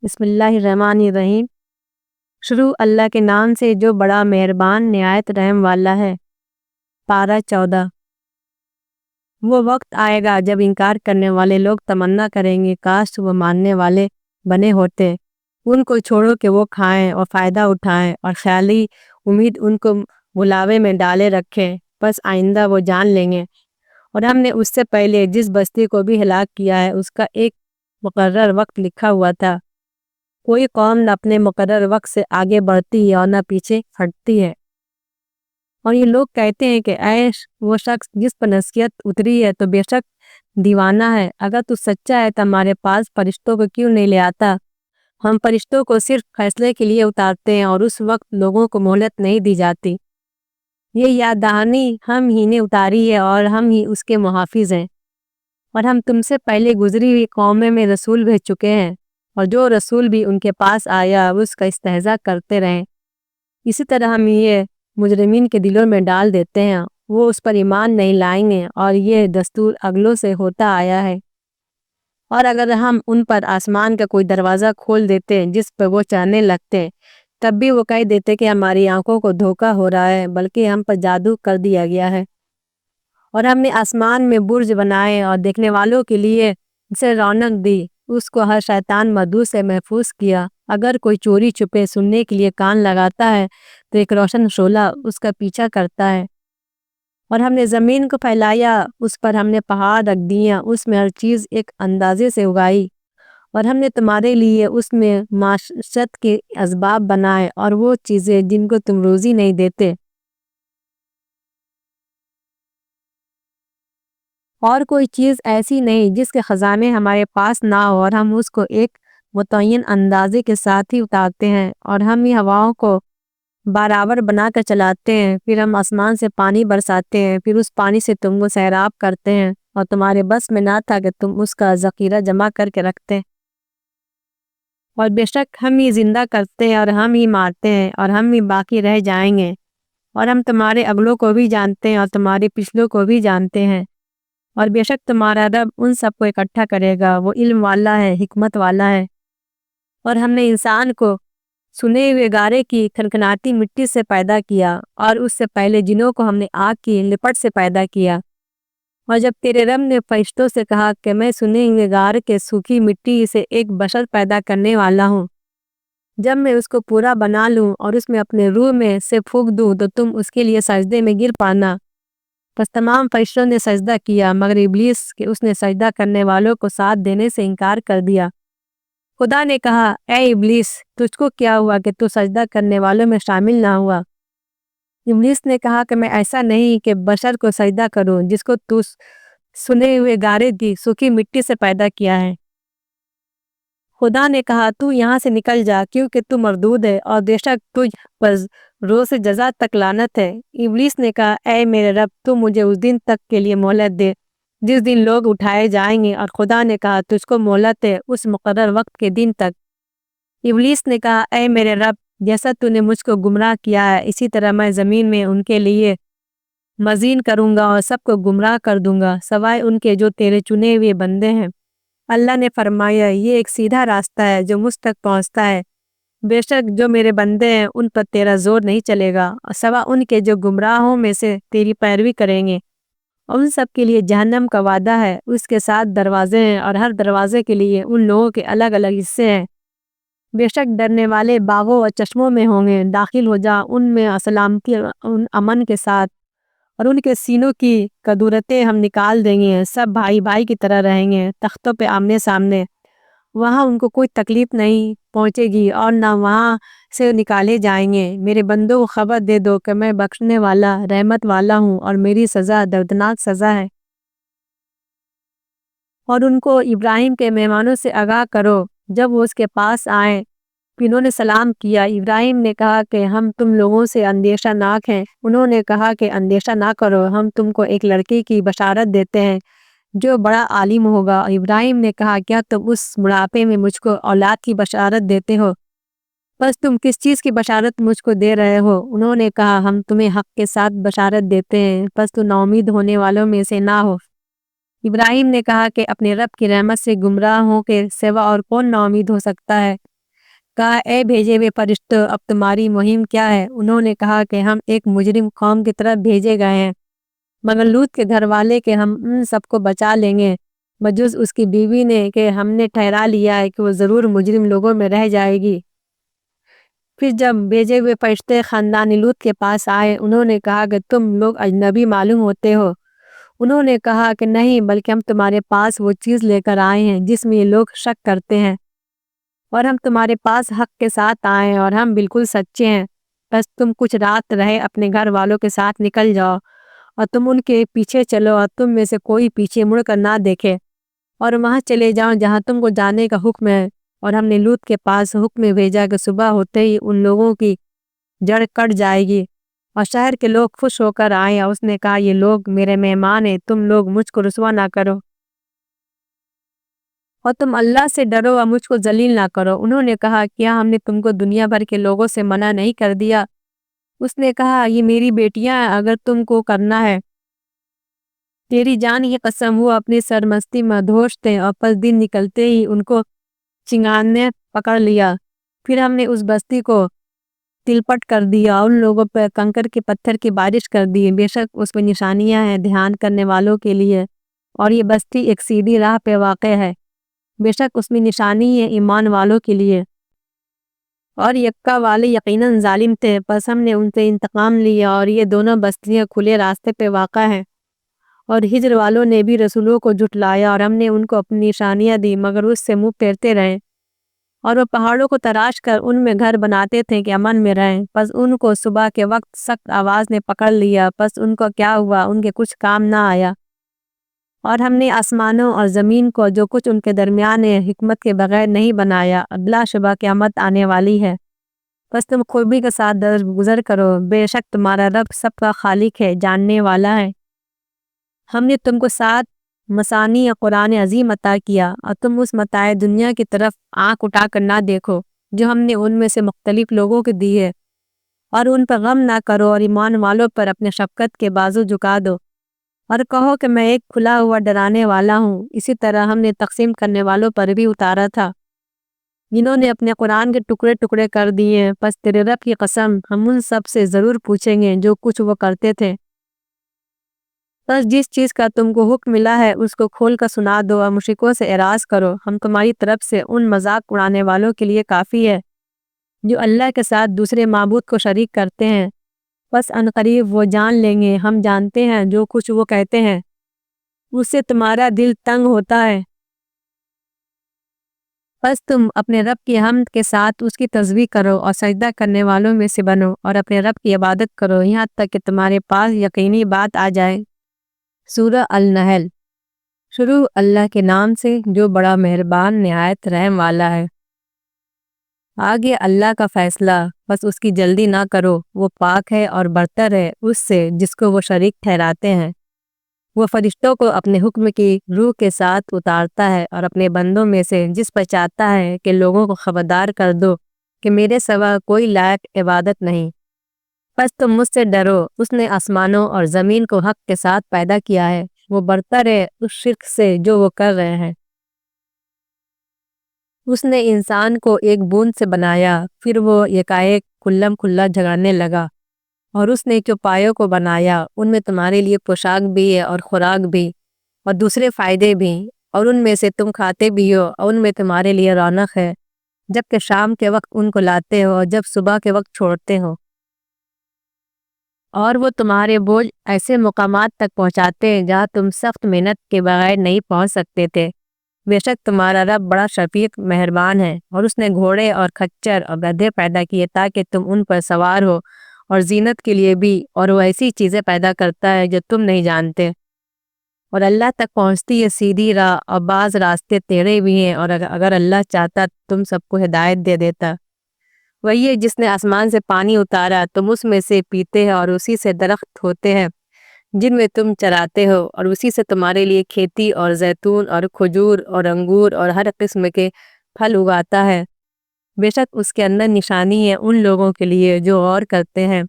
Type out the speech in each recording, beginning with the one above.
بسم اللہ الرحمن الرحیم۔ شروع اللہ کے نام سے جو بڑا مہربان نہایت رحم والا ہے۔ پارہ 14۔ وہ وقت آئے گا جب انکار کرنے والے لوگ تمنا کریں گے کاش وہ ماننے والے بنے ہوتے۔ ان کو چھوڑو کہ وہ کھائیں اور فائدہ اٹھائیں اور خیالی امید ان کو بلاوے میں ڈالے رکھیں، بس آئندہ وہ جان لیں گے۔ اور ہم نے اس سے پہلے جس بستی کو بھی ہلاک کیا ہے اس کا ایک مقرر وقت لکھا ہوا تھا۔ کوئی قوم نہ اپنے مقرر وقت سے آگے بڑھتی ہے اور نہ پیچھے ہٹتی ہے۔ اور یہ لوگ کہتے ہیں کہ اے وہ شخص جس پر نصیحت اتری ہے تو بے شک دیوانہ ہے، اگر تو سچا ہے تو ہمارے پاس فرشتوں کو کیوں نہیں لے آتا؟ ہم فرشتوں کو صرف فیصلے کے لیے اتارتے ہیں اور اس وقت لوگوں کو مہلت نہیں دی جاتی۔ یہ یاد دہانی ہم ہی نے اتاری ہے اور ہم ہی اس کے محافظ ہیں۔ اور ہم تم سے پہلے گزری ہوئی قوموں میں رسول بھیج چکے ہیں، اور جو رسول بھی ان کے پاس آیا اس کا استہزاء کرتے رہیں۔ اسی طرح ہم یہ مجرمین کے دلوں میں ڈال دیتے ہیں، وہ اس پر ایمان نہیں لائیں گے، اور یہ دستور اگلوں سے ہوتا آیا ہے۔ اور اگر ہم ان پر آسمان کا کوئی دروازہ کھول دیتے جس پر وہ چڑھنے لگتے، تب بھی وہ کہہ دیتے کہ ہماری آنکھوں کو دھوکہ ہو رہا ہے، بلکہ ہم پر جادو کر دیا گیا ہے۔ اور ہم نے آسمان میں برج بنائے اور دیکھنے والوں کے لیے اسے رونق دی، اس کو ہر شیطان مردود سے محفوظ کیا۔ اگر کوئی چوری چھپے سننے کے لیے کان لگاتا ہے تو ایک روشن شعلہ اس کا پیچھا کرتا ہے۔ اور ہم نے زمین کو پھیلایا، اس پر ہم نے پہاڑ رکھ دیا، اس میں ہر چیز ایک اندازے سے اگائی۔ اور ہم نے تمہارے لیے اس میں معیشت کے اسباب بنائے اور وہ چیزیں جن کو تم روزی نہیں دیتے۔ اور کوئی چیز ایسی نہیں جس کے خزانے ہمارے پاس نہ ہو، اور ہم اس کو ایک متعین اندازے کے ساتھ ہی اتارتے ہیں، اور ہم ہی ہواؤں کو برابر بنا کر چلاتے ہیں۔ پھر ہم آسمان سے پانی برساتے ہیں، پھر اس پانی سے تم کو سیراب کرتے ہیں، اور تمہارے بس میں نہ تھا کہ تم اس کا ذخیرہ جمع کر کے رکھتے۔ اور بے شک ہم ہی زندہ کرتے ہیں اور ہم ہی مارتے ہیں اور ہم ہی باقی رہ جائیں گے۔ اور ہم تمہارے اگلوں کو بھی جانتے ہیں اور تمہارے پچھلوں کو بھی جانتے ہیں۔ اور بے شک تمہارا رب ان سب کو اکٹھا کرے گا، وہ علم والا ہے، حکمت والا ہے۔ اور ہم نے انسان کو سنے ہوئے گارے کی کھنکھناتی مٹی سے پیدا کیا، اور اس سے پہلے جنوں کو ہم نے آگ کی لپٹ سے پیدا کیا۔ اور جب تیرے رب نے فرشتوں سے کہا کہ میں سنے ہوئے گارے کے سوکھی مٹی سے ایک بشر پیدا کرنے والا ہوں، جب میں اس کو پورا بنا لوں اور اس میں اپنے روح میں سے پھونک دوں تو تم اس کے لیے سجدے میں گر پڑنا۔ پس تمام فرشتوں نے سجدہ کیا مگر ابلیس کہ اس نے سجدہ کرنے والوں کو ساتھ دینے سے انکار کر دیا۔ خدا نے کہا اے ابلیس، تجھ کو کیا ہوا کہ تو سجدہ کرنے والوں میں شامل نہ ہوا؟ ابلیس نے کہا کہ میں ایسا نہیں کہ بشر کو سجدہ کروں جس کو تو سنے ہوئے گارے کی سوکھی مٹی سے پیدا کیا ہے۔ خدا نے کہا تو یہاں سے نکل جا، کیونکہ تو مردود ہے اور بے شک تجھ پر روز جزا تک لعنت ہے۔ ابلیس نے کہا اے میرے رب، تو مجھے اس دن تک کے لیے مہلت دے جس دن لوگ اٹھائے جائیں گے۔ اور خدا نے کہا تجھ کو مہلت ہے اس مقرر وقت کے دن تک۔ ابلیس نے کہا اے میرے رب، جیسا تو نے مجھ کو گمراہ کیا ہے اسی طرح میں زمین میں ان کے لیے مزین کروں گا اور سب کو گمراہ کر دوں گا سوائے ان کے جو تیرے چنے ہوئے بندے ہیں۔ اللہ نے فرمایا یہ ایک سیدھا راستہ ہے جو مجھ تک پہنچتا ہے، بے شک جو میرے بندے ہیں ان پر تیرا زور نہیں چلے گا، اور سوا ان کے جو گمراہوں میں سے تیری پیروی کریں گے۔ اور ان سب کے لیے جہنم کا وعدہ ہے، اس کے 7 دروازے ہیں اور ہر دروازے کے لیے ان لوگوں کے الگ الگ حصے ہیں۔ بے شک ڈرنے والے باغوں اور چشموں میں ہوں گے، داخل ہو جا ان میں سلامتی امن کے ساتھ، اور ان کے سینوں کی کدورتیں ہم نکال دیں گے، سب بھائی بھائی کی طرح رہیں گے تختوں پہ آمنے سامنے۔ وہاں ان کو کوئی تکلیف نہیں پہنچے گی اور نہ وہاں سے نکالے جائیں گے۔ میرے بندوں کو خبر دے دو کہ میں بخشنے والا رحمت والا ہوں اور میری سزا دردناک سزا ہے۔ اور ان کو ابراہیم کے مہمانوں سے آگاہ کرو جب وہ اس کے پاس آئیں۔ پھر انہوں نے سلام کیا۔ ابراہیم نے کہا کہ ہم تم لوگوں سے اندیشہ ناک ہیں۔ انہوں نے کہا کہ اندیشہ نہ کرو، ہم تم کو ایک لڑکی کی بشارت دیتے ہیں جو بڑا عالم ہوگا۔ ابراہیم نے کہا کیا تم اس بڑھاپے میں مجھ کو اولاد کی بشارت دیتے ہو؟ بس تم کس چیز کی بشارت مجھ کو دے رہے ہو؟ انہوں نے کہا ہم تمہیں حق کے ساتھ بشارت دیتے ہیں، بس تو ناامید ہونے والوں میں سے نہ ہو۔ ابراہیم نے کہا کہ اپنے رب کی رحمت سے گمراہوں کے سوا اور کون ناامید ہو سکتا ہے؟ کہا اے بھیجے ہوئے فرشتوں اب تمہاری مہم کیا ہے؟ انہوں نے کہا کہ ہم ایک مجرم قوم کی طرف بھیجے گئے ہیں، مگر لوط کے گھر والے کہ ہم ان سب کو بچا لیں گے بجز اس کی بیوی نے کہ ہم نے ٹھہرا لیا ہے کہ وہ ضرور مجرم لوگوں میں رہ جائے گی۔ پھر جب بھیجے ہوئے فرشتے خاندان لوط کے پاس آئے انہوں نے کہا کہ تم لوگ اجنبی معلوم ہوتے ہو۔ انہوں نے کہا کہ نہیں بلکہ ہم تمہارے پاس وہ چیز لے کر آئے ہیں جس میں یہ لوگ شک کرتے ہیں، اور ہم تمہارے پاس حق کے ساتھ آئے ہیں اور ہم بالکل سچے ہیں، بس تم کچھ رات رہے اپنے گھر والوں کے ساتھ نکل جاؤ اور تم ان کے پیچھے چلو اور تم میں سے کوئی پیچھے مڑ کر نہ دیکھے اور وہاں چلے جاؤ جہاں تم کو جانے کا حکم ہے۔ اور ہم نے لوط کے پاس حکم بھیجا کہ صبح ہوتے ہی ان لوگوں کی جڑ کٹ جائے گی اور شہر کے لوگ خوش ہو کر آئے اور اس نے کہا یہ لوگ میرے مہمان ہیں، تم لوگ مجھ کو رسوا نہ کرو اور تم اللہ سے ڈرو اور مجھ کو ذلیل نہ کرو۔ انہوں نے کہا کیا ہم نے تم کو دنیا بھر کے لوگوں سے منع نہیں کر دیا؟ اس نے کہا یہ میری بیٹیاں ہیں، اگر تم کو کرنا ہے تیری جان کی قسم وہ اپنی سرمستی میں مدہوش تھے اور پس دن نکلتے ہی ان کو چنگان نے پکڑ لیا۔ پھر ہم نے اس بستی کو تلپٹ کر دیا اور ان لوگوں پر کنکر کے پتھر کی بارش کر دی۔ بے شک اس میں نشانیاں ہیں دھیان کرنے والوں کے لیے، اور یہ بستی ایک سیدھی راہ پہ واقع ہے، بے شک اس میں نشانی ہے ایمان والوں کے لیے۔ اور یکا والے یقیناً ظالم تھے، پس ہم نے ان سے انتقام لیا، اور یہ دونوں بستیاں کھلے راستے پہ واقع ہیں۔ اور ہجر والوں نے بھی رسولوں کو جھٹلایا اور ہم نے ان کو اپنی نشانیاں دی مگر اس سے منہ پھیرتے رہے، اور وہ پہاڑوں کو تراش کر ان میں گھر بناتے تھے کہ امن میں رہیں۔ پس ان کو صبح کے وقت سخت آواز نے پکڑ لیا، پس ان کو کیا ہوا، ان کے کچھ کام نہ آیا۔ اور ہم نے آسمانوں اور زمین کو جو کچھ ان کے درمیان ہے حکمت کے بغیر نہیں بنایا، بلا شبہ قیامت آنے والی ہے، بس تم خوبی کے ساتھ گزر کرو، بے شک تمہارا رب سب کا خالق ہے، جاننے والا ہے۔ ہم نے تم کو 7 مثانی قرآن عظیم عطا کیا اور تم اس متاع دنیا کی طرف آنکھ اٹھا کر نہ دیکھو جو ہم نے ان میں سے مختلف لوگوں کو دی ہے، اور ان پر غم نہ کرو اور ایمان والوں پر اپنے شفقت کے بازو جھکا دو اور کہو کہ میں ایک کھلا ہوا ڈرانے والا ہوں۔ اسی طرح ہم نے تقسیم کرنے والوں پر بھی اتارا تھا جنہوں نے اپنے قرآن کے ٹکڑے ٹکڑے کر دیے، پس تیرے رب کی قسم ہم ان سب سے ضرور پوچھیں گے جو کچھ وہ کرتے تھے۔ بس جس چیز کا تم کو حکم ملا ہے اس کو کھول کر سنا دو اور مشرکوں سے اعراض کرو، ہم تمہاری طرف سے ان مذاق اڑانے والوں کے لیے کافی ہے جو اللہ کے ساتھ دوسرے معبود کو شریک کرتے ہیں۔ بس عنقریب وہ جان لیں گے، ہم جانتے ہیں جو کچھ وہ کہتے ہیں، اس سے تمہارا دل تنگ ہوتا ہے۔ بس تم اپنے رب کی حمد کے ساتھ اس کی تسبیح کرو اور سجدہ کرنے والوں میں سے بنو اور اپنے رب کی عبادت کرو یہاں تک کہ تمہارے پاس یقینی بات آ جائے۔ سورہ النحل۔ شروع اللہ کے نام سے جو بڑا مہربان نہایت رحم والا ہے۔ آگے اللہ کا فیصلہ، بس اس کی جلدی نہ کرو، وہ پاک ہے اور برتر ہے اس سے جس کو وہ شریک ٹھہراتے ہیں۔ وہ فرشتوں کو اپنے حکم کی روح کے ساتھ اتارتا ہے اور اپنے بندوں میں سے جس پر چاہتا ہے کہ لوگوں کو خبردار کر دو کہ میرے سوا کوئی لائق عبادت نہیں۔ پس تم مجھ سے ڈرو، اس نے آسمانوں اور زمین کو حق کے ساتھ پیدا کیا ہے، وہ برتر ہے اس شرک سے جو وہ کر رہے ہیں۔ اس نے انسان کو ایک بوند سے بنایا، پھر وہ یکایک کھلم کھلا جھگڑنے لگا، اور اس نے چوپایوں کو بنایا، ان میں تمہارے لیے پوشاک بھی ہے اور خوراک بھی اور دوسرے فائدے بھی، اور ان میں سے تم کھاتے بھی ہو اور ان میں تمہارے لیے رونق ہے، جب کہ شام کے وقت ان کو لاتے ہو اور جب صبح کے وقت چھوڑتے ہو، اور وہ تمہارے بوجھ ایسے مقامات تک پہنچاتے ہیں جہاں تم سخت محنت کے بغیر نہیں پہنچ سکتے تھے۔ بے شک تمہارا رب بڑا شفیق مہربان ہے۔ اور اس نے گھوڑے اور کھچر اور گدھے پیدا کیے تاکہ تم ان پر سوار ہو اور زینت کے لیے بھی، اور وہ ایسی چیزیں پیدا کرتا ہے جو تم نہیں جانتے، اور اللہ تک پہنچتی ہے سیدھی راہ، اور بعض راستے ٹیڑھے بھی ہیں، اور اگر اللہ چاہتا تم سب کو ہدایت دے دیتا۔ وہی ہے جس نے آسمان سے پانی اتارا، تم اس میں سے پیتے ہیں، اور اسی سے درخت ہوتے ہیں جن میں تم چراتے ہو، اور اسی سے تمہارے لیے کھیتی اور زیتون اور کھجور اور انگور اور ہر قسم کے پھل اگاتا ہے۔ بے شک اس کے اندر نشانی ہے ان لوگوں کے لیے جو غور کرتے ہیں۔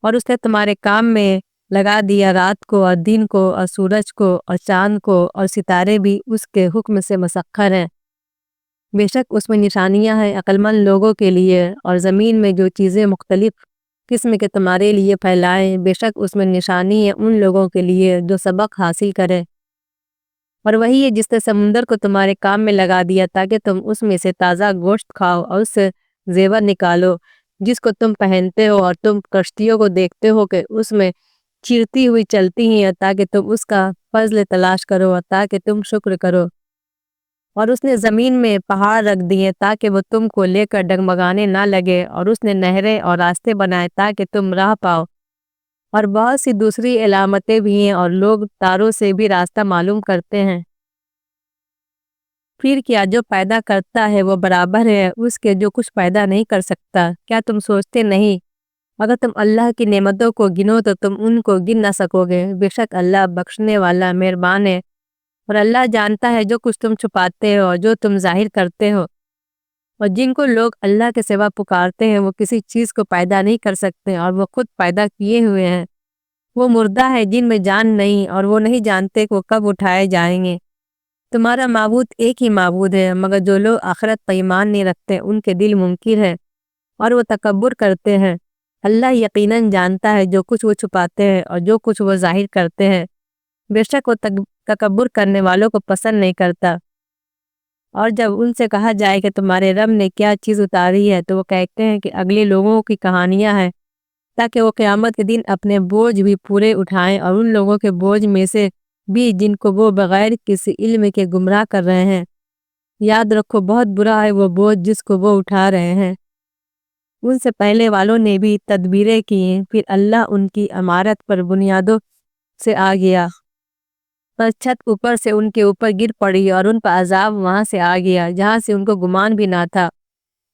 اور اس نے تمہارے کام میں لگا دیا رات کو اور دن کو اور سورج کو اور چاند کو، اور ستارے بھی اس کے حکم سے مسخر ہیں۔ بے شک اس میں نشانیاں ہیں عقل مند لوگوں کے لیے، اور زمین میں جو چیزیں مختلف قسم کے تمہارے لیے پھیلائیں، بے شک اس میں نشانی ہے ان لوگوں کے لیے جو سبق حاصل کریں۔ اور وہی ہے جس نے سمندر کو تمہارے کام میں لگا دیا تاکہ تم اس میں سے تازہ گوشت کھاؤ اور اس سے زیور نکالو جس کو تم پہنتے ہو، اور تم کشتیوں کو دیکھتے ہو کہ اس میں چرتی ہوئی چلتی ہیں تاکہ تم اس کا فضل تلاش کرو اور تاکہ تم شکر کرو۔ اور اس نے زمین میں پہاڑ رکھ دیے تاکہ وہ تم کو لے کر ڈگمگانے نہ لگے، اور اس نے نہریں اور راستے بنائے تاکہ تم راہ پاؤ، اور بہت سی دوسری علامتیں بھی ہیں، اور لوگ تاروں سے بھی راستہ معلوم کرتے ہیں۔ پھر کیا جو پیدا کرتا ہے وہ برابر ہے اس کے جو کچھ پیدا نہیں کر سکتا؟ کیا تم سوچتے نہیں؟ اگر تم اللہ کی نعمتوں کو گنو تو تم ان کو گن نہ سکو گے۔ بے شک اللہ بخشنے والا مہربان ہے، اور اللہ جانتا ہے جو کچھ تم چھپاتے ہو اور جو تم ظاہر کرتے ہو۔ اور جن کو لوگ اللہ کے سوا پکارتے ہیں وہ کسی چیز کو پیدا نہیں کر سکتے، اور وہ خود پیدا کیے ہوئے ہیں۔ وہ مردہ ہے جن میں جان نہیں، اور وہ نہیں جانتے کہ وہ کب اٹھائے جائیں گے۔ تمہارا معبود ایک ہی معبود ہے، مگر جو لوگ آخرت پر ایمان نہیں رکھتے ان کے دل منکر ہے اور وہ تکبر کرتے ہیں۔ اللہ یقیناً جانتا ہے جو کچھ وہ چھپاتے ہیں اور جو کچھ وہ ظاہر کرتے ہیں۔ بے شک وہ تکبر کرنے والوں کو پسند نہیں کرتا۔ اور جب ان سے کہا جائے کہ تمہارے رب نے کیا چیز اتاری ہے تو وہ کہتے ہیں کہ اگلے لوگوں کی کہانیاں ہیں، تاکہ وہ قیامت کے دن اپنے بوجھ بھی پورے اٹھائیں، اور ان لوگوں کے بوجھ میں سے بھی جن کو وہ بغیر کسی علم کے گمراہ کر رہے ہیں۔ یاد رکھو بہت برا ہے وہ بوجھ جس کو وہ اٹھا رہے ہیں۔ ان سے پہلے والوں نے بھی تدبیریں کی، پھر اللہ ان کی عمارت پر بنیادوں سے آ گیا، پر چھت اوپر سے ان کے اوپر گر پڑی، اور ان پر عذاب وہاں سے آ گیا جہاں سے ان کو گمان بھی نہ تھا۔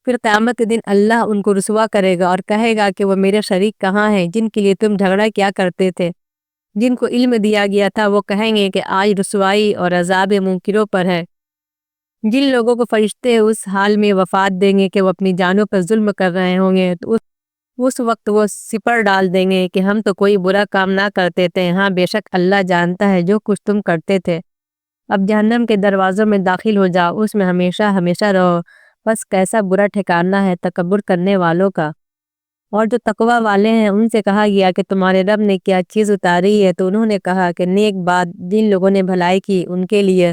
پھر قیامت کے دن اللہ ان کو رسوا کرے گا اور کہے گا کہ وہ میرے شریک کہاں ہیں جن کے لیے تم جھگڑا کیا کرتے تھے؟ جن کو علم دیا گیا تھا وہ کہیں گے کہ آج رسوائی اور عذاب منکروں پر ہے۔ جن لوگوں کو فرشتے اس حال میں وفات دیں گے کہ وہ اپنی جانوں پر ظلم کر رہے ہوں گے، تو اس وقت وہ سپر ڈال دیں گے کہ ہم تو کوئی برا کام نہ کرتے تھے، ہاں بے شک اللہ جانتا ہے جو کچھ تم کرتے تھے۔ اب جہنم کے دروازوں میں داخل ہو جاؤ، اس میں ہمیشہ ہمیشہ رہو، بس کیسا برا ٹھکانہ ہے تکبر کرنے والوں کا۔ اور جو تقوی والے ہیں ان سے کہا گیا کہ تمہارے رب نے کیا چیز اتاری ہے، تو انہوں نے کہا کہ نیک بات جن لوگوں نے بھلائی کی ان کے لیے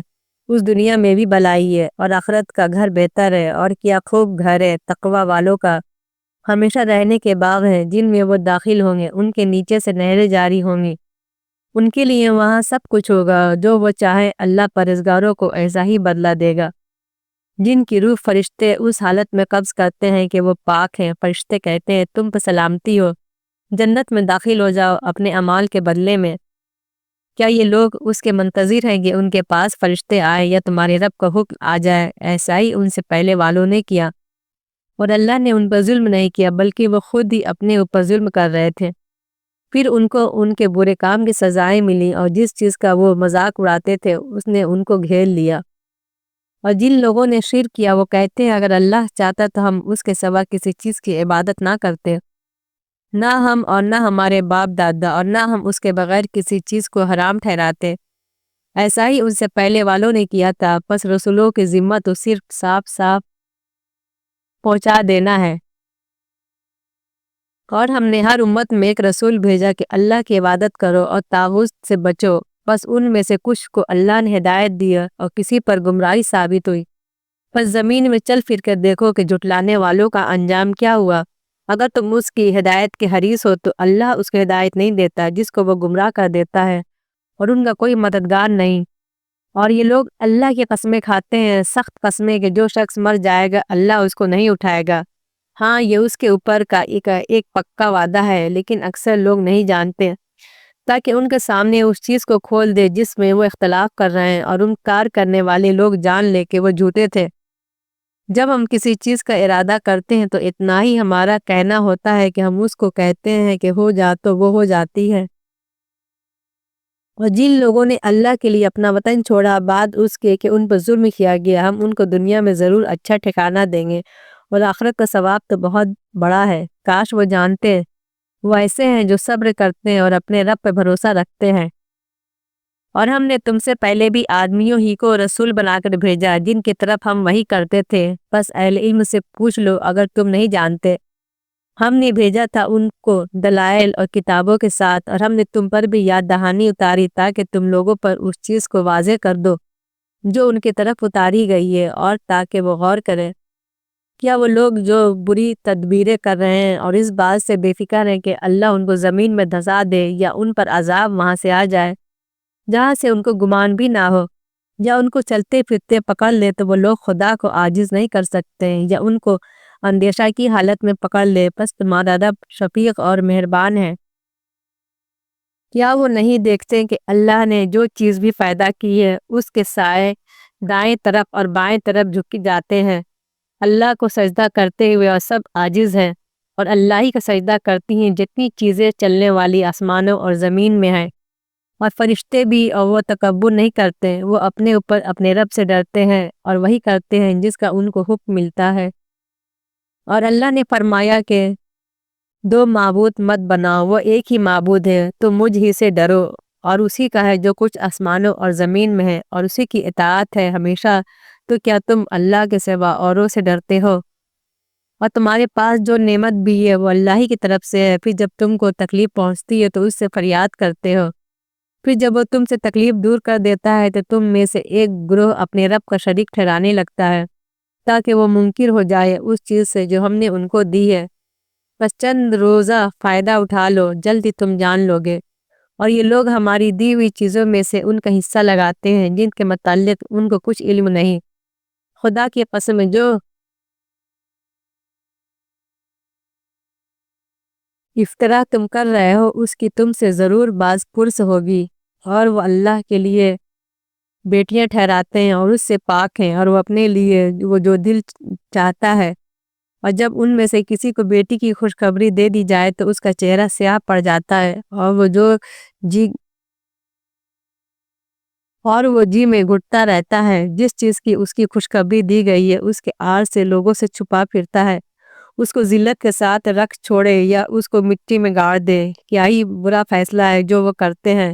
اس دنیا میں بھی بھلائی ہے اور آخرت کا گھر بہتر ہے، اور کیا خوب گھر ہے تقوی والوں کا، ہمیشہ رہنے کے باغ ہیں جن میں وہ داخل ہوں گے، ان کے نیچے سے نہریں جاری ہوں گی، ان کے لیے وہاں سب کچھ ہوگا جو وہ چاہے، اللہ پرہیزگاروں کو ایسا ہی بدلہ دے گا۔ جن کی روح فرشتے اس حالت میں قبض کرتے ہیں کہ وہ پاک ہیں، فرشتے کہتے ہیں تم پر سلامتی ہو، جنت میں داخل ہو جاؤ اپنے اعمال کے بدلے میں۔ کیا یہ لوگ اس کے منتظر ہیں کہ ان کے پاس فرشتے آئے یا تمہارے رب کا حکم آ جائے؟ ایسا ہی ان سے پہلے والوں نے کیا، اور اللہ نے ان پر ظلم نہیں کیا بلکہ وہ خود ہی اپنے اوپر ظلم کر رہے تھے۔ پھر ان کو ان کے برے کام کی سزائیں ملی، اور جس چیز کا وہ مذاق اڑاتے تھے اس نے ان کو گھیر لیا۔ اور جن لوگوں نے شرک کیا وہ کہتے ہیں اگر اللہ چاہتا تو ہم اس کے سوا کسی چیز کی عبادت نہ کرتے، نہ ہم اور نہ ہمارے باپ دادا، اور نہ ہم اس کے بغیر کسی چیز کو حرام ٹھہراتے۔ ایسا ہی ان سے پہلے والوں نے کیا تھا، پس رسولوں کی ذمہ تو صرف صاف صاف پہنچا دینا ہے۔ اور ہم نے ہر امت میں ایک رسول بھیجا کہ اللہ کی عبادت کرو اور طاغوت سے بچو، بس ان میں سے کچھ کو اللہ نے ہدایت دیا اور کسی پر گمراہی ثابت ہوئی۔ پس زمین میں چل پھر کر دیکھو کہ جھٹلانے والوں کا انجام کیا ہوا۔ اگر تم اس کی ہدایت کے حریص ہو تو اللہ اس کو ہدایت نہیں دیتا جس کو وہ گمراہ کر دیتا ہے، اور ان کا کوئی مددگار نہیں۔ اور یہ لوگ اللہ کی قسمیں کھاتے ہیں، سخت قسمیں کہ جو شخص مر جائے گا اللہ اس کو نہیں اٹھائے گا۔ ہاں یہ اس کے اوپر کا ایک پکا وعدہ ہے، لیکن اکثر لوگ نہیں جانتے، تاکہ ان کے سامنے اس چیز کو کھول دے جس میں وہ اختلاف کر رہے ہیں، اور انکار کرنے والے لوگ جان لے کہ وہ جھوٹے تھے۔ جب ہم کسی چیز کا ارادہ کرتے ہیں تو اتنا ہی ہمارا کہنا ہوتا ہے کہ ہم اس کو کہتے ہیں کہ ہو جا تو وہ ہو جاتی ہے۔ اور جن لوگوں نے اللہ کے لیے اپنا وطن چھوڑا بعد اس کے کہ ان پر ظلم کیا گیا، ہم ان کو دنیا میں ضرور اچھا ٹھکانہ دیں گے، اور آخرت کا ثواب تو بہت بڑا ہے۔ کاش وہ جانتے، وہ ایسے ہیں جو صبر کرتے ہیں اور اپنے رب پہ بھروسہ رکھتے ہیں۔ اور ہم نے تم سے پہلے بھی آدمیوں ہی کو رسول بنا کر بھیجا جن کی طرف ہم وحی کرتے تھے، بس اہل علم سے پوچھ لو اگر تم نہیں جانتے۔ ہم نے بھیجا تھا ان کو دلائل اور کتابوں کے ساتھ، اور ہم نے تم پر بھی یاد دہانی اتاری تاکہ تم لوگوں پر اس چیز کو واضح کر دو جو ان کی طرف اتاری گئی ہے، اور تاکہ وہ غور کریں۔ کیا وہ لوگ جو بری تدبیریں کر رہے ہیں اور اس بات سے بے فکر ہیں کہ اللہ ان کو زمین میں دھسا دے یا ان پر عذاب وہاں سے آ جائے جہاں سے ان کو گمان بھی نہ ہو، یا ان کو چلتے پھرتے پکڑ لے تو وہ لوگ خدا کو عاجز نہیں کر سکتے، یا ان کو اندیشہ کی حالت میں پکڑ لے، پس تمہارا رب شفیق اور مہربان ہے۔ کیا وہ نہیں دیکھتے کہ اللہ نے جو چیز بھی پیدا کی ہے اس کے سائے دائیں طرف اور بائیں طرف جھک جاتے ہیں؟ اللہ کو سجدہ کرتے ہوئے اور سب عاجز ہیں، اور اللہ ہی کا سجدہ کرتی ہیں جتنی چیزیں چلنے والی آسمانوں اور زمین میں ہیں، اور فرشتے بھی، اور وہ تکبر نہیں کرتے، وہ اپنے اوپر اپنے رب سے ڈرتے ہیں اور وہی کرتے ہیں جس کا ان کو حکم ملتا ہے۔ اور اللہ نے فرمایا کہ دو معبود مت بناؤ، وہ ایک ہی معبود ہے، تو مجھ ہی سے ڈرو، اور اسی کا ہے جو کچھ آسمانوں اور زمین میں ہے، اور اسی کی اطاعت ہے ہمیشہ، تو کیا تم اللہ کے سوا اوروں سے ڈرتے ہو؟ اور تمہارے پاس جو نعمت بھی ہے وہ اللہ ہی کی طرف سے ہے، پھر جب تم کو تکلیف پہنچتی ہے تو اس سے فریاد کرتے ہو، پھر جب وہ تم سے تکلیف دور کر دیتا ہے تو تم میں سے ایک گروہ اپنے رب کا شریک ٹھہرانے لگتا ہے تاکہ وہ منکر ہو جائے اس چیز سے جو ہم نے ان کو دی ہے۔ بس چند روزہ فائدہ اٹھا لو، جلدی تم جان لو گے۔ اور یہ لوگ ہماری دی ہوئی چیزوں میں سے ان کا حصہ لگاتے ہیں جن کے متعلق ان کو کچھ علم نہیں۔ خدا کی قسم، جو افطرا تم کر رہے ہو اس کی تم سے ضرور باز پرس ہوگی، اور وہ اللہ کے لیے بیٹیاں ٹھہراتے ہیں اور اس سے پاک ہیں، اور وہ اپنے لیے وہ جو دل چاہتا ہے، اور جب ان میں سے کسی کو بیٹی کی خوشخبری دے دی جائے تو اس کا چہرہ سیاہ پڑ جاتا ہے، جی اور وہ جی میں گھٹتا رہتا ہے، جس چیز کی اس کی خوشخبری دی گئی ہے اس کے آڑ سے لوگوں سے چھپا پھرتا ہے، اس کو ذلت کے ساتھ رکھ چھوڑے یا اس کو مٹی میں گاڑ دے۔ کیا ہی برا فیصلہ ہے جو وہ کرتے ہیں۔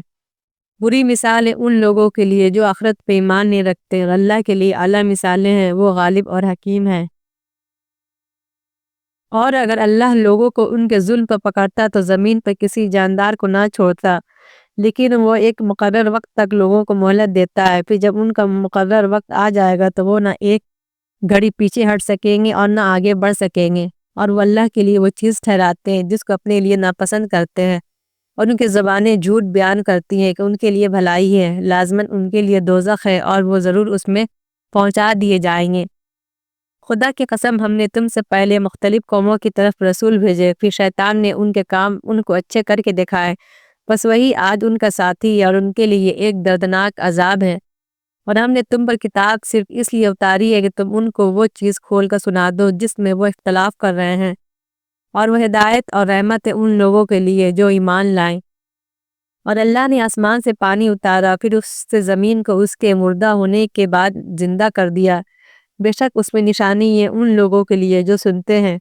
بری مثال ہے ان لوگوں کے لیے جو آخرت پہ ایمان نہیں رکھتے، اور اللہ کے لیے اعلیٰ مثالیں ہیں، وہ غالب اور حکیم ہے۔ اور اگر اللہ لوگوں کو ان کے ظلم پر پکڑتا تو زمین پر کسی جاندار کو نہ چھوڑتا، لیکن وہ ایک مقرر وقت تک لوگوں کو مہلت دیتا ہے، پھر جب ان کا مقرر وقت آ جائے گا تو وہ نہ ایک گھڑی پیچھے ہٹ سکیں گے اور نہ آگے بڑھ سکیں گے، اور وہ اللہ کے لیے وہ چیز ٹھہراتے ہیں جس کو اپنے لیے ناپسند کرتے ہیں، اور ان کی زبانیں جھوٹ بیان کرتی ہیں کہ ان کے لیے بھلائی ہے، لازماً ان کے لیے دوزخ ہے اور وہ ضرور اس میں پہنچا دیے جائیں گے۔ خدا کی قسم، ہم نے تم سے پہلے مختلف قوموں کی طرف رسول بھیجے، پھر شیطان نے ان کے کام ان کو اچھے کر کے دکھائے، بس وہی آج ان کا ساتھی ہے اور ان کے لیے ایک دردناک عذاب ہے۔ اور ہم نے تم پر کتاب صرف اس لیے اتاری ہے کہ تم ان کو وہ چیز کھول کر سنا دو جس میں وہ اختلاف کر رہے ہیں، اور وہ ہدایت اور رحمت ہے ان لوگوں کے لیے جو ایمان لائیں۔ اور اللہ نے آسمان سے پانی اتارا، پھر اس سے زمین کو اس کے مردہ ہونے کے بعد زندہ کر دیا، بے شک اس میں نشانی ہے ان لوگوں کے لیے جو سنتے ہیں۔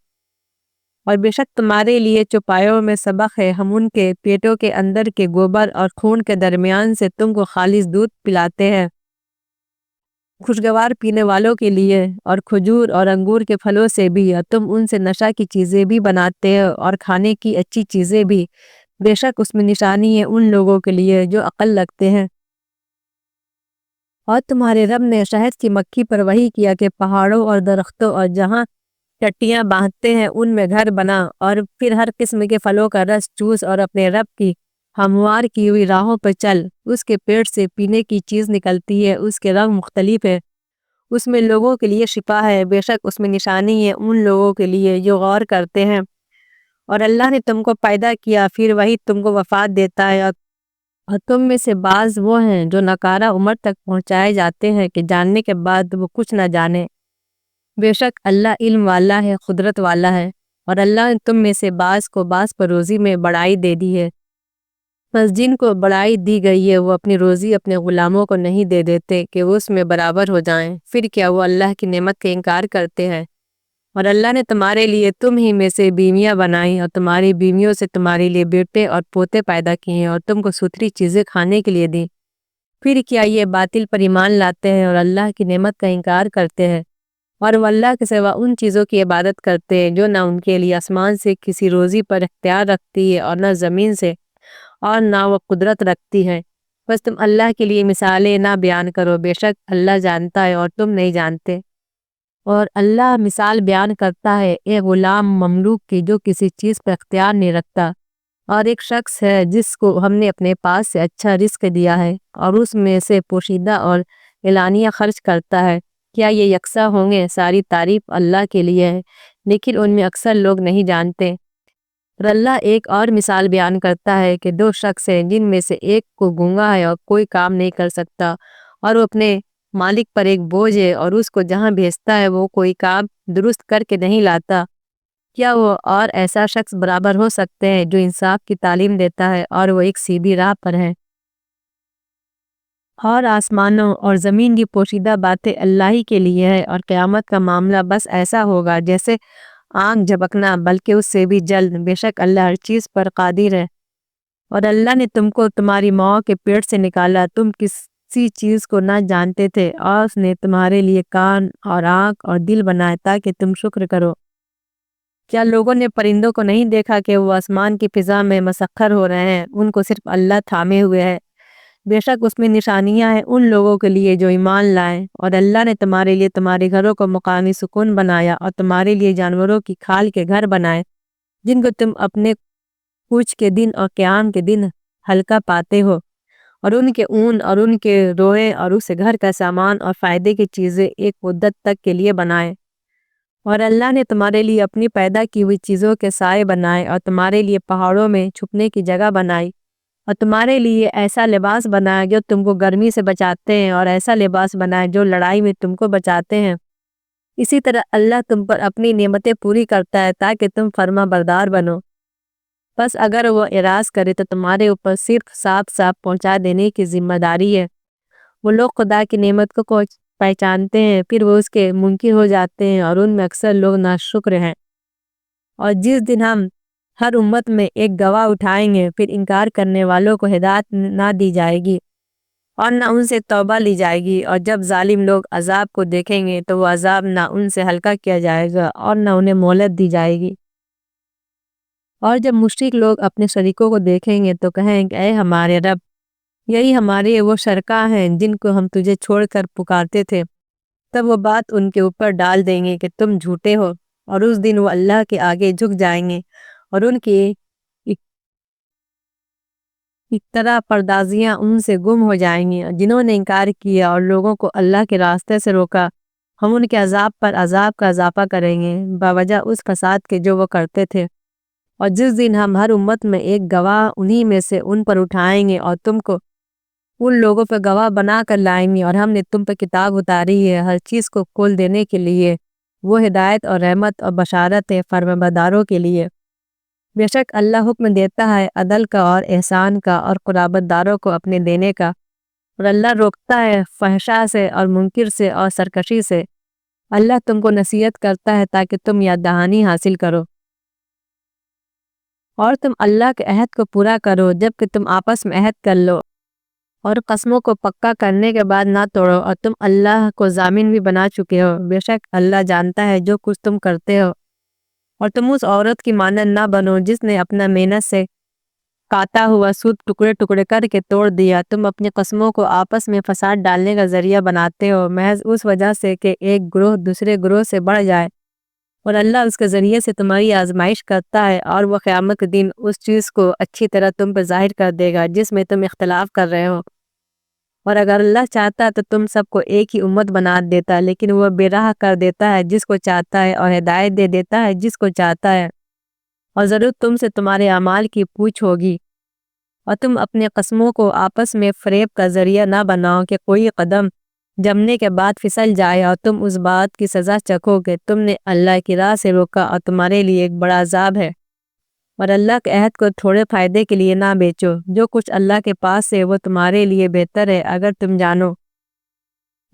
اور بے شک تمہارے لیے چوپایوں میں سبق ہے، ہم ان کے پیٹوں کے اندر کے گوبر اور خون کے درمیان سے تم کو خالص دودھ پلاتے ہیں، خوشگوار پینے والوں کے لیے، اور کھجور اور انگور کے پھلوں سے بھی، اور تم ان سے نشہ کی چیزیں بھی بناتے ہو اور کھانے کی اچھی چیزیں بھی، بے شک اس میں نشانی ہے ان لوگوں کے لیے جو عقل رکھتے ہیں۔ اور تمہارے رب نے شہد کی مکھی پر وحی کیا کہ پہاڑوں اور درختوں اور جہاں چٹیاں باندھتے ہیں ان میں گھر بنا، اور پھر ہر قسم کے پھلوں کا رس چوس اور اپنے رب کی ہموار کی ہوئی راہوں پر چل، اس کے پیٹ سے پینے کی چیز نکلتی ہے، اس کے رنگ مختلف ہے، اس میں لوگوں کے لیے شفا ہے، بے شک اس میں نشانی ہے ان لوگوں کے لیے جو غور کرتے ہیں۔ اور اللہ نے تم کو پیدا کیا، پھر وہی تم کو وفات دیتا ہے، اور تم میں سے بعض وہ ہیں جو ناکارہ عمر تک پہنچائے جاتے ہیں کہ جاننے کے بعد وہ کچھ نہ جانے۔ بے شک اللہ علم والا ہے، قدرت والا ہے، اور اللہ نے تم میں سے بعض کو بعض پر روزی میں بڑائی دے دی ہے، بس جن کو بڑائی دی گئی ہے وہ اپنی روزی اپنے غلاموں کو نہیں دے دیتے کہ وہ اس میں برابر ہو جائیں، پھر کیا وہ اللہ کی نعمت کا انکار کرتے ہیں۔ اور اللہ نے تمہارے لیے تم ہی میں سے بیویاں بنائیں اور تمہاری بیویوں سے تمہارے لیے بیٹے اور پوتے پیدا کیے ہیں اور تم کو ستھری چیزیں کھانے کے لیے دیں، پھر کیا یہ باطل پر ایمان لاتے ہیں اور اللہ کی نعمت کا انکار کرتے ہیں، اور وہ اللہ کے سوا ان چیزوں کی عبادت کرتے ہیں جو نہ ان کے لیے آسمان سے کسی روزی پر اختیار رکھتی ہے اور نہ زمین سے، اور نہ وہ قدرت رکھتی ہے۔ بس تم اللہ کے لیے مثالیں نہ بیان کرو، بے شک اللہ جانتا ہے اور تم نہیں جانتے۔ اور اللہ مثال بیان کرتا ہے ایک غلام مملوک کی جو کسی چیز پر اختیار نہیں رکھتا، اور ایک شخص ہے جس کو ہم نے اپنے پاس سے اچھا رزق دیا ہے اور اس میں سے پوشیدہ اور اعلانیہ خرچ کرتا ہے۔ کیا یہ یکساں ہوں گے؟ ساری تعریف اللہ کے لیے ہے، لیکن ان میں اکثر لوگ نہیں جانتے۔ اور اللہ ایک اور مثال بیان کرتا ہے کہ دو شخص ہیں جن میں سے ایک کو گونگا ہے اور کوئی کام نہیں کر سکتا، اور وہ اپنے مالک پر ایک بوجھ ہے اور اس کو جہاں بھیجتا ہے وہ کوئی کام درست کر کے نہیں لاتا۔ کیا وہ اور ایسا شخص برابر ہو سکتے ہیں جو انصاف کی تعلیم دیتا ہے اور وہ ایک سیدھی راہ پر ہے؟ اور آسمانوں اور زمین کی پوشیدہ باتیں اللہ ہی کے لیے ہے، اور قیامت کا معاملہ بس ایسا ہوگا جیسے آنکھ جھپکنا، بلکہ اس سے بھی جلد۔ بے شک اللہ ہر چیز پر قادر ہے۔ اور اللہ نے تم کو تمہاری ماں کے پیٹ سے نکالا، تم کسی چیز کو نہ جانتے تھے، اور اس نے تمہارے لیے کان اور آنکھ اور دل بنائے تاکہ تم شکر کرو۔ کیا لوگوں نے پرندوں کو نہیں دیکھا کہ وہ آسمان کی فضا میں مسخر ہو رہے ہیں؟ ان کو صرف اللہ تھامے ہوئے ہے۔ بے شک اس میں نشانیاں ہیں ان لوگوں کے لیے جو ایمان لائیں۔ اور اللہ نے تمہارے لیے تمہارے گھروں کو مقامی سکون بنایا، اور تمہارے لیے جانوروں کی کھال کے گھر بنائے جن کو تم اپنے کوچ کے دن اور قیام کے دن ہلکا پاتے ہو، اور ان کے اون اور ان کے روئے اور اسے گھر کا سامان اور فائدے کی چیزیں ایک مدت تک کے لیے بنائے۔ اور اللہ نے تمہارے لیے اپنی پیدا کی ہوئی چیزوں کے سائے بنائے، اور تمہارے لیے پہاڑوں میں چھپنے کی جگہ بنائی، اور تمہارے لیے ایسا لباس بنایا جو تم کو گرمی سے بچاتے ہیں، اور ایسا لباس بنائے جو لڑائی میں تم کو بچاتے ہیں۔ اسی طرح اللہ تم پر اپنی نعمتیں پوری کرتا ہے تاکہ تم فرما بردار بنو۔ بس اگر وہ اعراض کرے تو تمہارے اوپر صرف صاف پہنچا دینے کی ذمہ داری ہے۔ وہ لوگ خدا کی نعمت کو پہچانتے ہیں پھر وہ اس کے منکر ہو جاتے ہیں، اور ان میں اکثر لوگ ناشکر ہیں۔ اور جس دن ہم ہر امت میں ایک گواہ اٹھائیں گے، پھر انکار کرنے والوں کو ہدایت نہ دی جائے گی اور نہ ان سے توبہ لی جائے گی، اور جب ظالم لوگ عذاب کو دیکھیں گے تو وہ عذاب نہ ان سے ہلکا کیا جائے گا اور نہ انہیں مہلت دی جائے گی۔ اور جب مشرک لوگ اپنے شریکوں کو دیکھیں گے تو کہیں گے اے ہمارے رب، یہی ہمارے وہ شرکاء ہیں جن کو ہم تجھے چھوڑ کر پکارتے تھے۔ تب وہ بات ان کے اوپر ڈال دیں گے کہ تم جھوٹے ہو، اور اس دن وہ اللہ کے آگے جھک جائیں گے، اور ان کی اختراع پردازیاں ان سے گم ہو جائیں گی۔ جنہوں نے انکار کیا اور لوگوں کو اللہ کے راستے سے روکا، ہم ان کے عذاب پر عذاب کا اضافہ کریں گے بوجہ اس فساد کے جو وہ کرتے تھے۔ اور جس دن ہم ہر امت میں ایک گواہ انہی میں سے ان پر اٹھائیں گے اور تم کو ان لوگوں پر گواہ بنا کر لائیں گے، اور ہم نے تم پر کتاب اتاری ہے ہر چیز کو کھول دینے کے لیے، وہ ہدایت اور رحمت اور بشارت ہے فرمانبرداروں کے لیے۔ بے شک اللہ حکم دیتا ہے عدل کا اور احسان کا اور قرابت داروں کو اپنے دینے کا، اور اللہ روکتا ہے فحشاء سے اور منکر سے اور سرکشی سے۔ اللہ تم کو نصیحت کرتا ہے تاکہ تم یاد دہانی حاصل کرو، اور تم اللہ کے عہد کو پورا کرو جبکہ تم آپس میں عہد کر لو، اور قسموں کو پکا کرنے کے بعد نہ توڑو، اور تم اللہ کو ضامن بھی بنا چکے ہو۔ بے شک اللہ جانتا ہے جو کچھ تم کرتے ہو۔ اور تم اس عورت کی مانند نہ بنو جس نے اپنا محنت سے کاتا ہوا سود ٹکڑے ٹکڑے کر کے توڑ دیا۔ تم اپنی قسموں کو آپس میں فساد ڈالنے کا ذریعہ بناتے ہو محض اس وجہ سے کہ ایک گروہ دوسرے گروہ سے بڑھ جائے، اور اللہ اس کے ذریعے سے تمہاری آزمائش کرتا ہے، اور وہ قیامت کے دن اس چیز کو اچھی طرح تم پر ظاہر کر دے گا جس میں تم اختلاف کر رہے ہو۔ اور اگر اللہ چاہتا تو تم سب کو ایک ہی امت بنا دیتا، لیکن وہ بے راہ کر دیتا ہے جس کو چاہتا ہے اور ہدایت دے دیتا ہے جس کو چاہتا ہے۔ اور ضرور تم سے تمہارے اعمال کی پوچھ ہوگی، اور تم اپنے قسموں کو آپس میں فریب کا ذریعہ نہ بناؤ کہ کوئی قدم جمنے کے بعد پھسل جائے، اور تم اس بات کی سزا چکھو کہ تم نے اللہ کی راہ سے روکا، اور تمہارے لیے ایک بڑا عذاب ہے۔ اور اللہ کے عہد کو تھوڑے فائدے کے لیے نہ بیچو، جو کچھ اللہ کے پاس ہے وہ تمہارے لیے بہتر ہے اگر تم جانو۔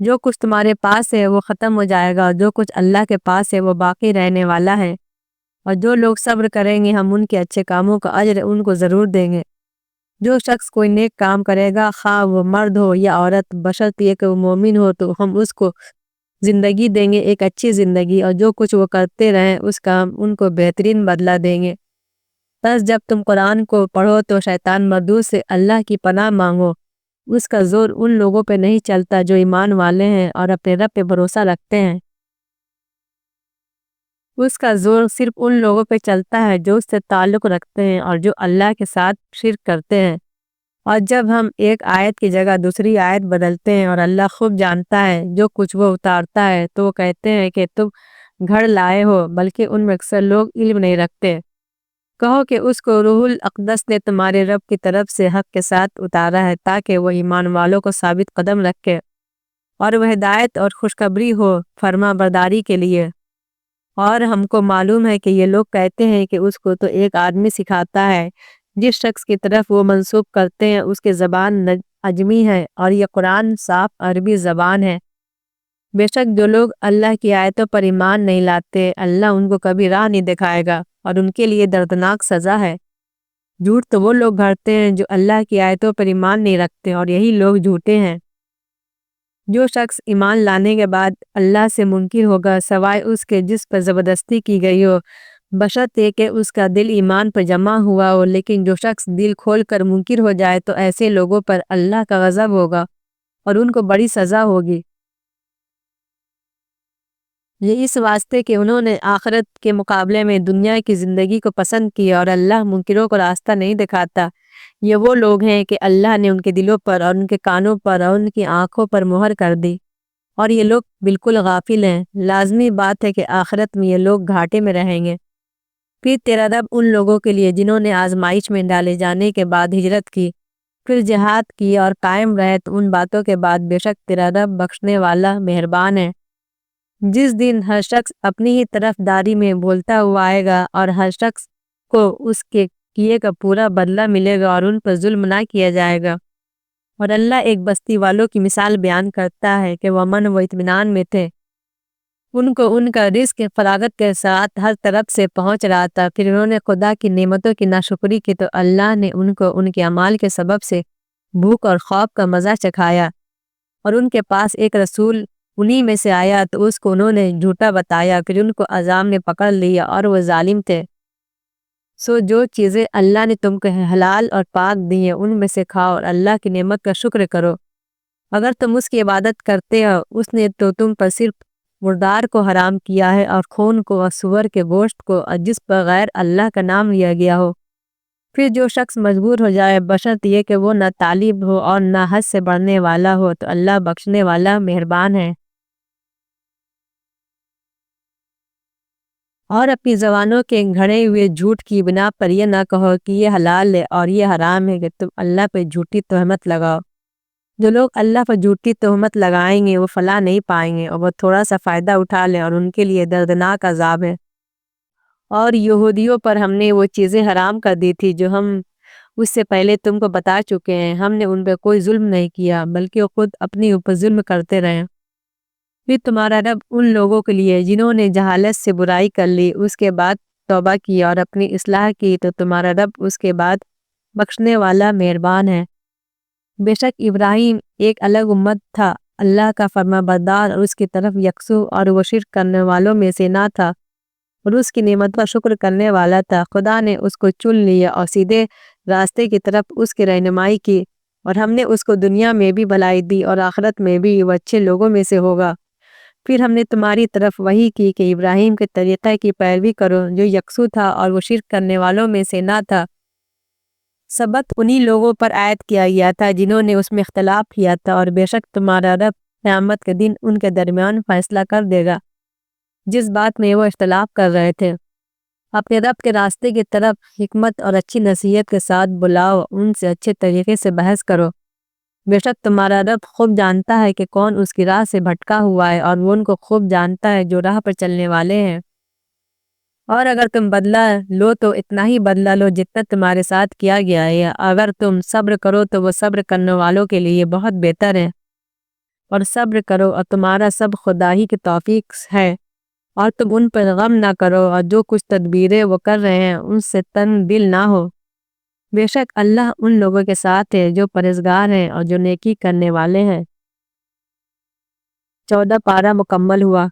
جو کچھ تمہارے پاس ہے وہ ختم ہو جائے گا، اور جو کچھ اللہ کے پاس ہے وہ باقی رہنے والا ہے۔ اور جو لوگ صبر کریں گے ہم ان کے اچھے کاموں کا اجر ان کو ضرور دیں گے۔ جو شخص کوئی نیک کام کرے گا، خواہ وہ مرد ہو یا عورت، بشرط یہ کہ وہ مومن ہو، تو ہم اس کو زندگی دیں گے، ایک اچھی زندگی، اور جو کچھ وہ کرتے رہیں اس کا ہم ان کو بہترین بدلہ دیں گے۔ بس جب تم قرآن کو پڑھو تو شیطان مردود سے اللہ کی پناہ مانگو۔ اس کا زور ان لوگوں پہ نہیں چلتا جو ایمان والے ہیں اور اپنے رب پہ بھروسہ رکھتے ہیں۔ اس کا زور صرف ان لوگوں پہ چلتا ہے جو اس سے تعلق رکھتے ہیں اور جو اللہ کے ساتھ شرک کرتے ہیں۔ اور جب ہم ایک آیت کی جگہ دوسری آیت بدلتے ہیں اور اللہ خوب جانتا ہے جو کچھ وہ اتارتا ہے، تو وہ کہتے ہیں کہ تم گھڑ لائے ہو، بلکہ ان میں اکثر لوگ علم نہیں رکھتے۔ کہو کہ اس کو روح الاقدس نے تمہارے رب کی طرف سے حق کے ساتھ اتارا ہے تاکہ وہ ایمان والوں کو ثابت قدم رکھے اور وہ ہدایت اور خوشخبری ہو فرما برداری کے لیے۔ اور ہم کو معلوم ہے کہ یہ لوگ کہتے ہیں کہ اس کو تو ایک آدمی سکھاتا ہے۔ جس شخص کی طرف وہ منسوب کرتے ہیں اس کی زبان عجمی ہے اور یہ قرآن صاف عربی زبان ہے۔ بے شک جو لوگ اللہ کی آیتوں پر ایمان نہیں لاتے، اللہ ان کو کبھی راہ نہیں دکھائے گا اور ان کے لیے دردناک سزا ہے۔ جھوٹ تو وہ لوگ گھڑتے ہیں جو اللہ کی آیتوں پر ایمان نہیں رکھتے، اور یہی لوگ جھوٹے ہیں۔ جو شخص ایمان لانے کے بعد اللہ سے منکر ہوگا سوائے اس کے جس پر زبردستی کی گئی ہو، بشرط یہ کہ اس کا دل ایمان پر جمع ہوا ہو، لیکن جو شخص دل کھول کر منکر ہو جائے تو ایسے لوگوں پر اللہ کا غضب ہوگا اور ان کو بڑی سزا ہوگی۔ یہ اس واسطے کہ انہوں نے آخرت کے مقابلے میں دنیا کی زندگی کو پسند کیا اور اللہ منکروں کو راستہ نہیں دکھاتا۔ یہ وہ لوگ ہیں کہ اللہ نے ان کے دلوں پر اور ان کے کانوں پر اور ان کی آنکھوں پر مہر کر دی، اور یہ لوگ بالکل غافل ہیں۔ لازمی بات ہے کہ آخرت میں یہ لوگ گھاٹے میں رہیں گے۔ پھر تیرا رب ان لوگوں کے لیے جنہوں نے آزمائش میں ڈالے جانے کے بعد ہجرت کی، پھر جہاد کی اور قائم رہے، تو ان باتوں کے بعد بے شک تیرا رب بخشنے والا مہربان ہے۔ جس دن ہر شخص اپنی ہی طرف داری میں بولتا ہوا آئے گا اور ہر شخص کو اس کے کیے کا پورا بدلہ ملے گا اور ان پر ظلم نہ کیا جائے گا۔ اور اللہ ایک بستی والوں کی مثال بیان کرتا ہے کہ وہ امن و اطمینان میں تھے، ان کو ان کا رزق فراغت کے ساتھ ہر طرف سے پہنچ رہا تھا، پھر انہوں نے خدا کی نعمتوں کی ناشکری کی تو اللہ نے ان کو ان کے اعمال کے سبب سے بھوک اور خوف کا مزہ چکھایا۔ اور ان کے پاس ایک رسول انہی میں سے آیا تو اس کو انہوں نے جھوٹا بتایا، پھر ان کو عذاب نے پکڑ لیا اور وہ ظالم تھے۔ سو جو چیزیں اللہ نے تم کو حلال اور پاک دی ہیں ان میں سے کھاؤ اور اللہ کی نعمت کا شکر کرو۔ اگر تم اس کی عبادت کرتے ہو، اس نے تو تم پر صرف مردار کو حرام کیا ہے اور خون کو اور سور کے گوشت کو اور جس پر غیر اللہ کا نام لیا گیا ہو۔ پھر جو شخص مجبور ہو جائے بشرط یہ کہ وہ نہ طالب ہو اور نہ حد سے بڑھنے والا ہو، تو اللہ بخشنے والا مہربان ہے۔ اور اپنی زبانوں کے گھڑے ہوئے جھوٹ کی بنا پر یہ نہ کہو کہ یہ حلال ہے اور یہ حرام ہے کہ تم اللہ پہ جھوٹی تہمت لگاؤ۔ جو لوگ اللہ پر جھوٹی تہمت لگائیں گے وہ فلاح نہیں پائیں گے، اور وہ تھوڑا سا فائدہ اٹھا لیں اور ان کے لیے دردناک عذاب ہے۔ اور یہودیوں پر ہم نے وہ چیزیں حرام کر دی تھی جو ہم اس سے پہلے تم کو بتا چکے ہیں، ہم نے ان پہ کوئی ظلم نہیں کیا بلکہ وہ خود اپنی اوپر ظلم کرتے رہے۔ پھر تمہارا رب ان لوگوں کے لیے جنہوں نے جہالت سے برائی کر لی اس کے بعد توبہ کی اور اپنی اصلاح کی، تو تمہارا رب اس کے بعد بخشنے والا مہربان ہے۔ بے شک ابراہیم ایک الگ امت تھا، اللہ کا فرما بردار اور اس کی طرف یکسو، اور وہ شرک کرنے والوں میں سے نہ تھا اور اس کی نعمت کا شکر کرنے والا تھا۔ خدا نے اس کو چن لیا اور سیدھے راستے کی طرف اس کی رہنمائی کی، اور ہم نے اس کو دنیا میں بھی بھلائی دی اور آخرت میں بھی وہ اچھے لوگوں میں سے ہوگا۔ پھر ہم نے تمہاری طرف وحی کی کہ ابراہیم کے طریقہ کی پیروی کرو جو یکسو تھا اور وہ شرک کرنے والوں میں سے نہ تھا۔ سبق انہی لوگوں پر عائد کیا گیا تھا جنہوں نے اس میں اختلاف کیا تھا، اور بے شک تمہارا رب قیامت کے دن ان کے درمیان فیصلہ کر دے گا جس بات میں وہ اختلاف کر رہے تھے۔ اپنے رب کے راستے کی طرف حکمت اور اچھی نصیحت کے ساتھ بلاؤ، ان سے اچھے طریقے سے بحث کرو۔ بے شک تمہارا رب خوب جانتا ہے کہ کون اس کی راہ سے بھٹکا ہوا ہے، اور وہ ان کو خوب جانتا ہے جو راہ پر چلنے والے ہیں۔ اور اگر تم بدلہ لو تو اتنا ہی بدلہ لو جتنا تمہارے ساتھ کیا گیا ہے، اگر تم صبر کرو تو وہ صبر کرنے والوں کے لیے بہت بہتر ہے۔ اور صبر کرو اور تمہارا سب خدا ہی کی توفیق ہے، اور تم ان پر غم نہ کرو، اور جو کچھ تدبیریں وہ کر رہے ہیں ان سے تنگ دل نہ ہو۔ بے شک اللہ ان لوگوں کے ساتھ ہے جو پرہیزگار ہیں اور جو نیکی کرنے والے ہیں۔ 14 پارہ مکمل ہوا۔